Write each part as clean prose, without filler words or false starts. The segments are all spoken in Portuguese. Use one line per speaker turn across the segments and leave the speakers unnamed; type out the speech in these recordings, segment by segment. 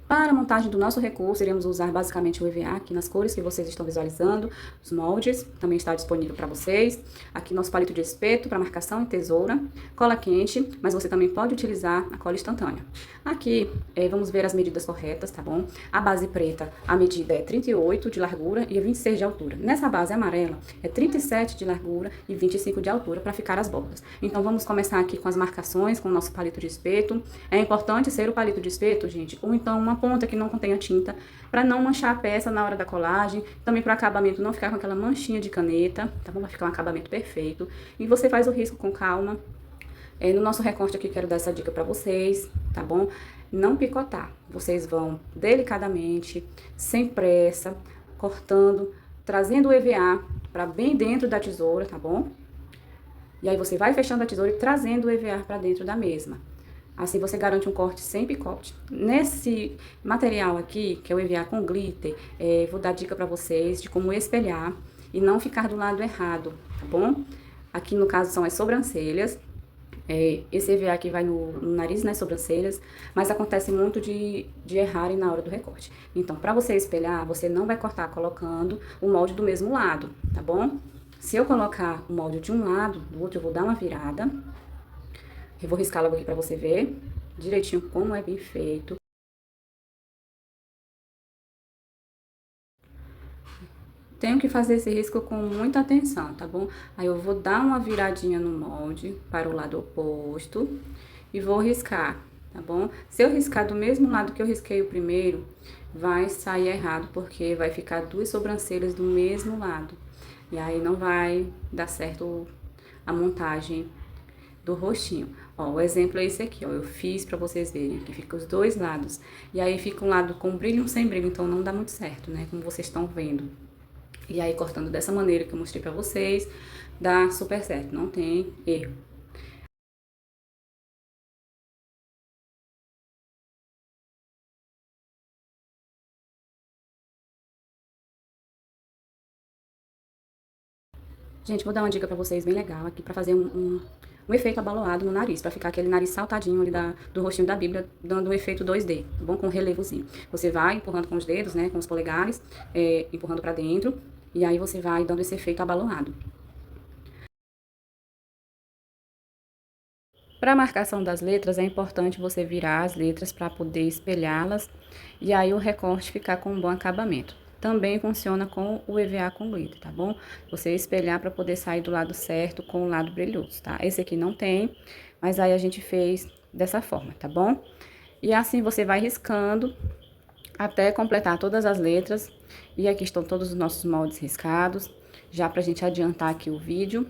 Para a montagem do nosso recurso, iremos usar basicamente o EVA aqui nas cores que vocês estão visualizando, os moldes, também está disponível para vocês. Aqui nosso palito de espeto para marcação e tesoura, cola quente, mas você também pode utilizar a cola instantânea. Aqui, vamos ver as medidas corretas, tá bom? A base preta, a medida é 38 de largura e 26 de altura. Nessa base amarela, é 37 de largura e 25 de altura para ficar as bordas. Então, vamos começar aqui com as marcações, com o nosso palito de espeto. É importante ser o palito de espeto, gente, ou então uma ponta que não contenha tinta, para não manchar a peça na hora da colagem, também para o acabamento não ficar com aquela manchinha de caneta, tá bom? Vai ficar um acabamento perfeito. E você faz o risco com calma. No nosso recorte aqui, quero dar essa dica para vocês, tá bom? Não picotar. Vocês vão delicadamente, sem pressa, cortando, trazendo o EVA para bem dentro da tesoura, tá bom? E aí você vai fechando a tesoura e trazendo o EVA para dentro da mesma. Assim você garante um corte sem picote. Nesse material aqui, que é o EVA com glitter, vou dar dica para vocês de como espelhar e não ficar do lado errado, tá bom? Aqui no caso são as sobrancelhas. Esse EVA aqui vai no nariz e nas sobrancelhas, mas acontece muito de errarem na hora do recorte. Então, para você espelhar, você não vai cortar colocando o molde do mesmo lado, tá bom? Se eu colocar o molde de um lado, do outro eu vou dar uma virada. Eu vou riscar logo aqui pra você ver direitinho como é bem feito. Tenho que fazer esse risco com muita atenção, tá bom? Aí eu vou dar uma viradinha no molde para o lado oposto e vou riscar, tá bom? Se eu riscar do mesmo lado que eu risquei o primeiro, vai sair errado, porque vai ficar duas sobrancelhas do mesmo lado. E aí não vai dar certo a montagem do rostinho. Ó, o exemplo é esse aqui, ó, eu fiz pra vocês verem, aqui fica os dois lados. E aí fica um lado com brilho e um sem brilho, então não dá muito certo, né, como vocês estão vendo. E aí cortando dessa maneira que eu mostrei pra vocês, dá super certo, não tem erro. Gente, vou dar uma dica pra vocês bem legal aqui pra fazer um efeito abaloado no nariz, pra ficar aquele nariz saltadinho ali do rostinho da Bíblia, dando um efeito 2D, tá bom? Com um relevozinho. Você vai empurrando com os dedos, né, com os polegares, empurrando pra dentro, e aí você vai dando esse efeito abaloado. Para a marcação das letras, é importante você virar as letras para poder espelhá-las e aí o recorte ficar com um bom acabamento. Também funciona com o EVA com glitter, tá bom? Você espelhar para poder sair do lado certo com o lado brilhoso, tá? Esse aqui não tem, mas aí a gente fez dessa forma, tá bom? E assim você vai riscando até completar todas as letras. E aqui estão todos os nossos moldes riscados, já pra gente adiantar aqui o vídeo.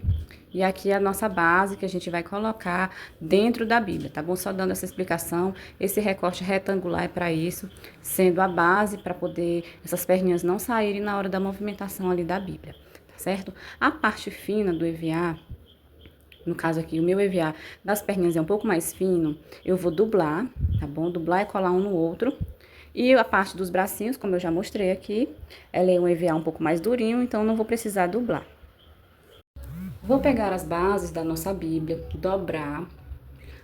E aqui é a nossa base que a gente vai colocar dentro da Bíblia, tá bom? Só dando essa explicação, esse recorte retangular é para isso, sendo a base para poder essas perninhas não saírem na hora da movimentação ali da Bíblia, tá certo? A parte fina do EVA, no caso aqui, o meu EVA das perninhas é um pouco mais fino, eu vou dublar, tá bom? Dublar e colar um no outro. E a parte dos bracinhos, como eu já mostrei aqui, ela é um EVA um pouco mais durinho, então não vou precisar dublar. Vou pegar as bases da nossa Bíblia, dobrar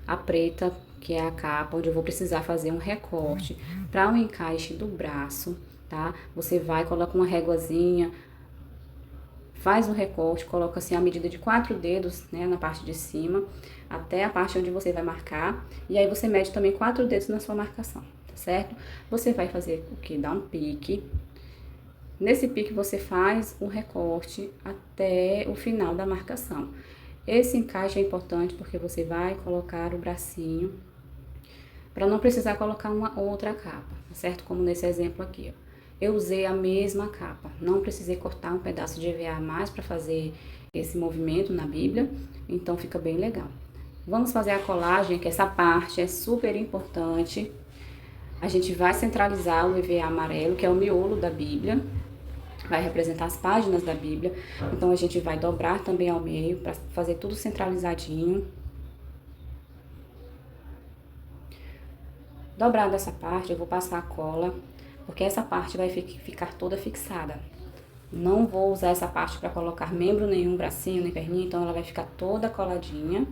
a preta, que é a capa, onde eu vou precisar fazer um recorte para o encaixe do braço, tá? Você vai, coloca uma réguazinha, faz o recorte, coloca assim a medida de 4 dedos, né, na parte de cima, até a parte onde você vai marcar, e aí você mede também 4 dedos na sua marcação, tá certo? Você vai fazer o que? Dar um pique. Nesse pique você faz o recorte até o final da marcação. Esse encaixe é importante porque você vai colocar o bracinho para não precisar colocar uma outra capa, tá certo? Como nesse exemplo aqui, ó. Eu usei a mesma capa, não precisei cortar um pedaço de EVA a mais para fazer esse movimento na Bíblia, então fica bem legal. Vamos fazer a colagem, que essa parte é super importante. A gente vai centralizar o EVA amarelo, que é o miolo da Bíblia, vai representar as páginas da Bíblia. Então, a gente vai dobrar também ao meio, para fazer tudo centralizadinho. Dobrada essa parte, eu vou passar a cola, porque essa parte vai ficar toda fixada. Não vou usar essa parte para colocar membro nenhum, bracinho, nem perninha, então ela vai ficar toda coladinha.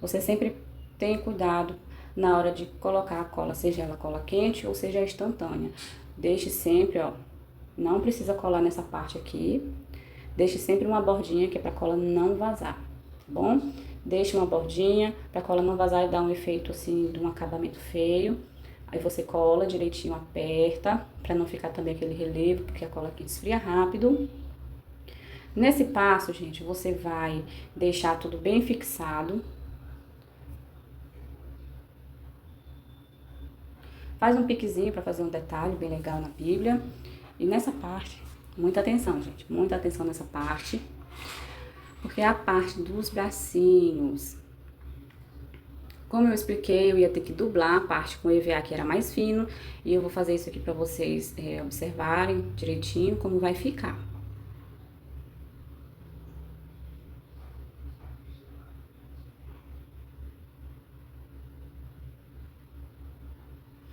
Você sempre tem cuidado na hora de colocar a cola, seja ela cola quente ou seja instantânea. Deixe sempre, ó, não precisa colar nessa parte aqui. Deixe sempre uma bordinha que é pra cola não vazar, tá bom? Deixe uma bordinha pra cola não vazar e dar um efeito assim de um acabamento feio. Aí você cola direitinho, aperta, pra não ficar também aquele relevo, porque a cola aqui esfria rápido. Nesse passo, gente, você vai deixar tudo bem fixado. Faz um piquezinho pra fazer um detalhe bem legal na Bíblia. E nessa parte, muita atenção, gente, muita atenção nessa parte. Porque a parte dos bracinhos, como eu expliquei, eu ia ter que dublar a parte com EVA que era mais fino. E eu vou fazer isso aqui pra vocês observarem direitinho como vai ficar.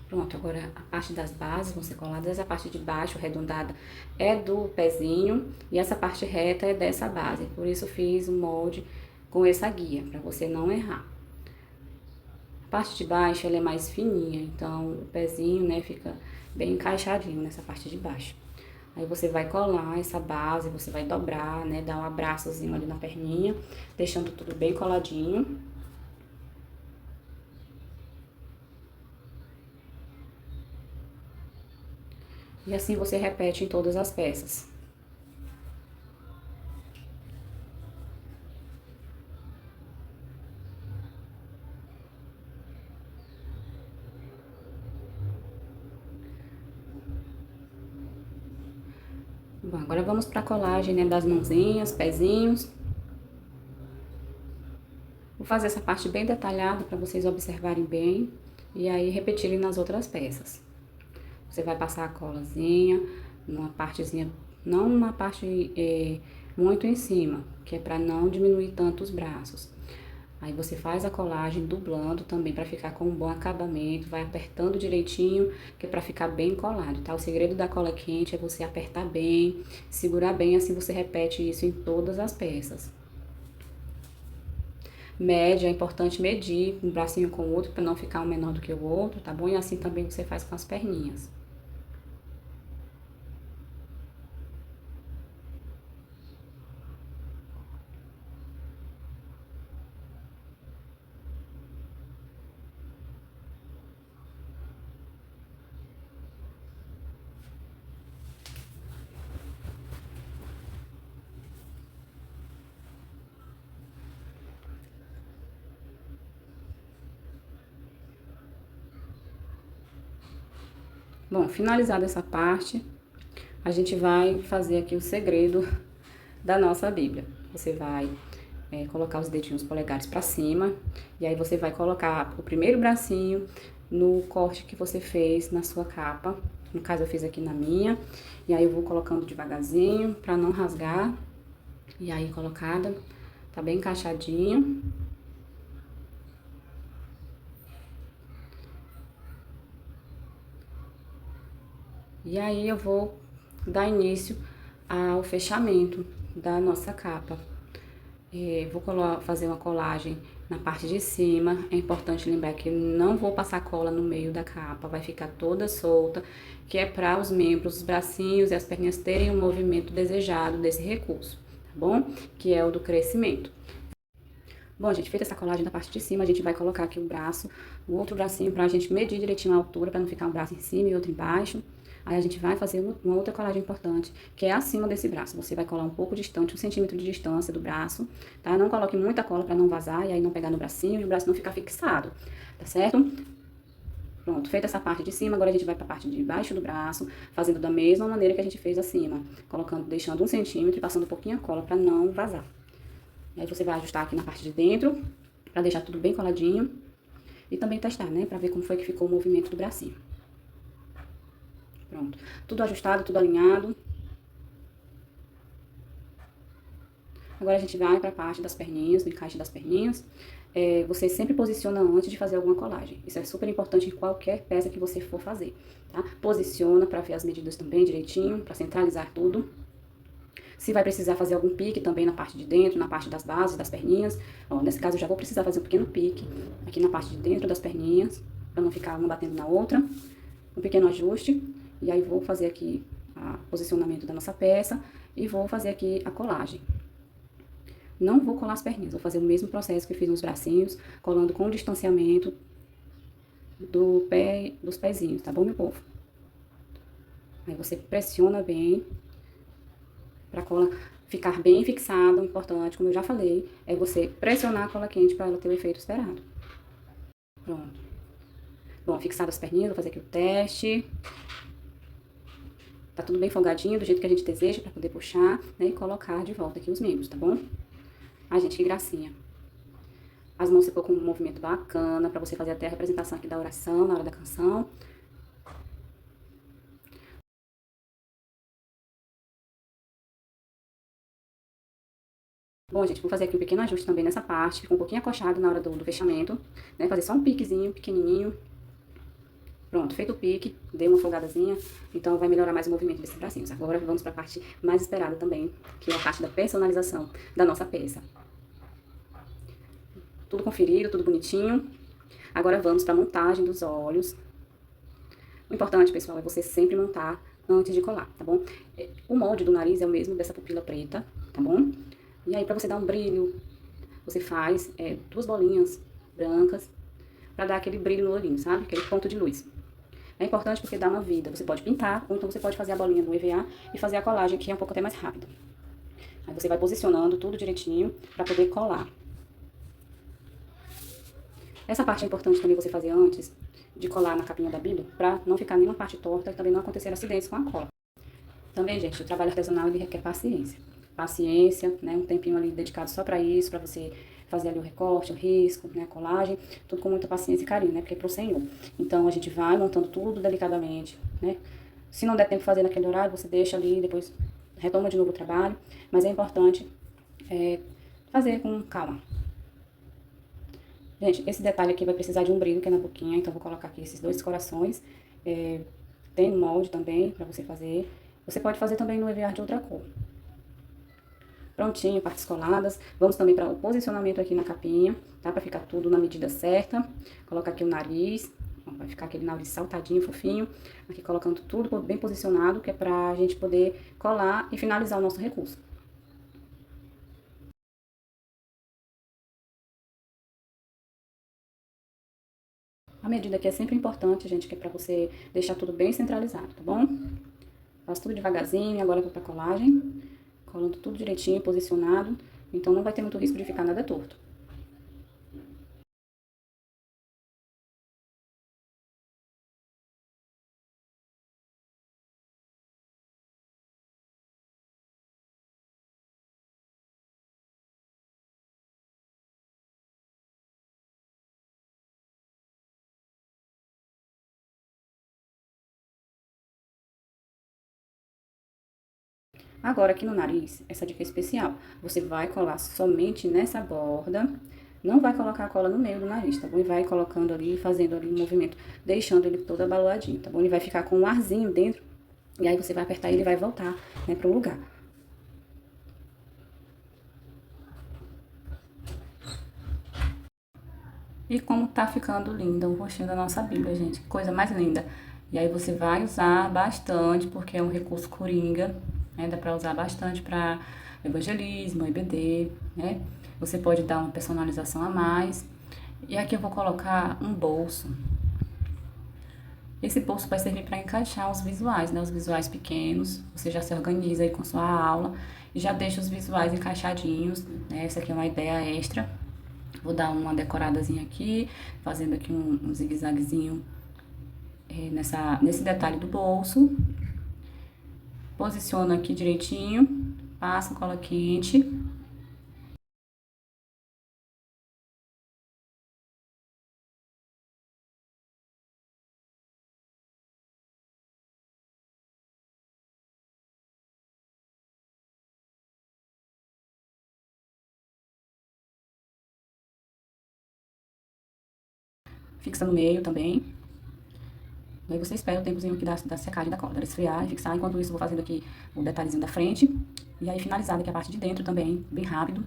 Pronto, agora a parte das bases vão ser coladas, a parte de baixo, arredondada, é do pezinho e essa parte reta é dessa base. Por isso eu fiz um molde com essa guia, para você não errar. A parte de baixo, ela é mais fininha, então o pezinho, né, fica bem encaixadinho nessa parte de baixo. Aí você vai colar essa base, você vai dobrar, né, dar um abraçozinho ali na perninha, deixando tudo bem coladinho. E assim você repete em todas as peças. Bom, agora vamos pra colagem, né, das mãozinhas, pezinhos. Vou fazer essa parte bem detalhada para vocês observarem bem e aí repetirem nas outras peças. Você vai passar a colazinha numa partezinha, não numa parte muito em cima, que é para não diminuir tanto os braços. Aí você faz a colagem dublando também para ficar com um bom acabamento, vai apertando direitinho, que é para ficar bem colado, tá? O segredo da cola quente é você apertar bem, segurar bem, assim você repete isso em todas as peças. Mede, é importante medir um bracinho com o outro para não ficar um menor do que o outro, tá bom? E assim também você faz com as perninhas. Bom, finalizada essa parte, a gente vai fazer aqui o segredo da nossa Bíblia. Você vai colocar os dedinhos polegares para cima, e aí você vai colocar o primeiro bracinho no corte que você fez na sua capa. No caso, eu fiz aqui na minha, e aí eu vou colocando devagarzinho para não rasgar. E aí, colocada, tá bem encaixadinho. E aí eu vou dar início ao fechamento da nossa capa. Vou fazer uma colagem na parte de cima. É importante lembrar que eu não vou passar cola no meio da capa, vai ficar toda solta, que é para os membros, os bracinhos e as perninhas terem o movimento desejado desse recurso, tá bom? Que é o do crescimento. Bom, gente, feita essa colagem da parte de cima, a gente vai colocar aqui o braço, o outro bracinho, pra gente medir direitinho a altura, pra não ficar um braço em cima e outro embaixo. Aí a gente vai fazer uma outra colagem importante, que é acima desse braço. Você vai colar um pouco distante, 1 centímetro de distância do braço, tá? Não coloque muita cola pra não vazar e aí não pegar no bracinho e o braço não ficar fixado, tá certo? Pronto, feita essa parte de cima, agora a gente vai pra parte de baixo do braço, fazendo da mesma maneira que a gente fez acima. Colocando, deixando 1 centímetro e passando um pouquinho a cola pra não vazar. E aí você vai ajustar aqui na parte de dentro, pra deixar tudo bem coladinho. E também testar, né, pra ver como foi que ficou o movimento do bracinho. Pronto, tudo ajustado, tudo alinhado. Agora a gente vai pra parte das perninhas, do encaixe das perninhas. Você sempre posiciona antes de fazer alguma colagem. Isso é super importante em qualquer peça que você for fazer, tá? Posiciona pra ver as medidas também direitinho, pra centralizar tudo. Se vai precisar fazer algum pique também na parte de dentro, na parte das bases, das perninhas. Ó, nesse caso eu já vou precisar fazer um pequeno pique aqui na parte de dentro das perninhas, para não ficar uma batendo na outra. Um pequeno ajuste. E aí vou fazer aqui o posicionamento da nossa peça e vou fazer aqui a colagem. Não vou colar as perninhas, vou fazer o mesmo processo que eu fiz nos bracinhos, colando com o distanciamento do pé, dos pezinhos, tá bom, meu povo? Aí você pressiona bem pra cola ficar bem fixada. O importante, como eu já falei, é você pressionar a cola quente para ela ter o efeito esperado. Pronto. Bom, fixadas as perninhas, vou fazer aqui o teste. Tá tudo bem folgadinho, do jeito que a gente deseja, pra poder puxar, né, e colocar de volta aqui os membros, tá bom? Ai, gente, que gracinha. As mãos ficou com um movimento bacana, pra você fazer até a representação aqui da oração, na hora da canção. Bom, gente, vou fazer aqui um pequeno ajuste também nessa parte, ficou um pouquinho acochado na hora do fechamento, né? Fazer só um piquezinho pequenininho. Pronto, feito o pique, dei uma folgadazinha, então vai melhorar mais o movimento desses bracinhos. Agora vamos para a parte mais esperada também, que é a parte da personalização da nossa peça. Tudo conferido, tudo bonitinho. Agora vamos para a montagem dos olhos. O importante, pessoal, é você sempre montar antes de colar, tá bom? O molde do nariz é o mesmo dessa pupila preta, tá bom? E aí, pra você dar um brilho, você faz duas bolinhas brancas pra dar aquele brilho no olhinho, sabe? Aquele ponto de luz. É importante porque dá uma vida. Você pode pintar, ou então você pode fazer a bolinha no EVA e fazer a colagem, que é um pouco até mais rápido. Aí você vai posicionando tudo direitinho pra poder colar. Essa parte é importante também você fazer antes de colar na capinha da Bíblia, pra não ficar nenhuma parte torta e também não acontecer acidentes com a cola. Também, gente, o trabalho artesanal, ele requer paciência. Paciência, né, um tempinho ali dedicado só pra isso, pra você fazer ali o recorte, o risco, né, a colagem, tudo com muita paciência e carinho, né, porque é pro Senhor. Então, a gente vai montando tudo delicadamente, né. Se não der tempo de fazer naquele horário, você deixa ali, depois retoma de novo o trabalho, mas é importante fazer com calma. Gente, esse detalhe aqui vai precisar de um brilho que é na boquinha, então vou colocar aqui esses dois corações. Tem um molde também pra você fazer. Você pode fazer também no EVA de outra cor. Prontinho, partes coladas. Vamos também para o posicionamento aqui na capinha, tá? Pra ficar tudo na medida certa. Colocar aqui o nariz, ó, vai ficar aquele nariz saltadinho, fofinho. Aqui colocando tudo bem posicionado, que é pra gente poder colar e finalizar o nosso recurso. A medida aqui é sempre importante, gente, que é pra você deixar tudo bem centralizado, tá bom? Faço tudo devagarzinho e agora eu vou pra colagem. Colando tudo direitinho, posicionado. Então, não vai ter muito risco de ficar nada torto. Agora, aqui no nariz, essa dica é especial. Você vai colar somente nessa borda, não vai colocar a cola no meio do nariz, tá bom? E vai colocando ali, fazendo ali um movimento, deixando ele todo abaloadinho, tá bom? Ele vai ficar com um arzinho dentro, e aí você vai apertar ele e vai voltar, né, pro lugar. E como tá ficando lindo o rostinho da nossa Bíblia, gente. Que coisa mais linda. E aí você vai usar bastante, porque é um recurso coringa, né? Dá pra usar bastante pra evangelismo, EBD, né? Você pode dar uma personalização a mais. E aqui eu vou colocar um bolso. Esse bolso vai servir para encaixar os visuais, né? Os visuais pequenos. Você já se organiza aí com sua aula e já deixa os visuais encaixadinhos, né? Essa aqui é uma ideia extra. Vou dar uma decoradazinha aqui, fazendo aqui um zigue-zaguezinho nesse detalhe do bolso. Posiciono aqui direitinho, passo cola quente. Fixa no meio também. E aí você espera o tempozinho aqui da secagem da cola, dela esfriar e fixar. Enquanto isso, eu vou fazendo aqui o detalhezinho da frente. E aí finalizada aqui a parte de dentro também, bem rápido.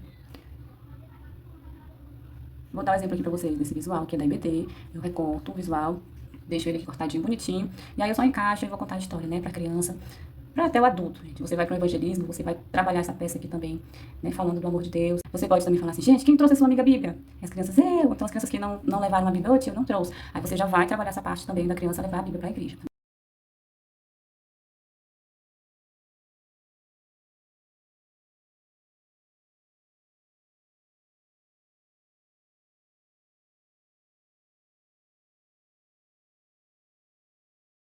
Vou dar um exemplo aqui pra vocês desse visual, que é da IBT. Eu recorto o visual, deixo ele aqui cortadinho, bonitinho. E aí eu só encaixo e vou contar a história, né, pra criança, pra até o adulto, gente. Você vai pro evangelismo, você vai trabalhar essa peça aqui também, né, falando do amor de Deus. Você pode também falar assim, gente, quem trouxe a sua amiga Bíblia? E as crianças, eu. Então as crianças que não levaram a Bíblia, eu não trouxe. Aí você já vai trabalhar essa parte também da criança levar a Bíblia pra igreja.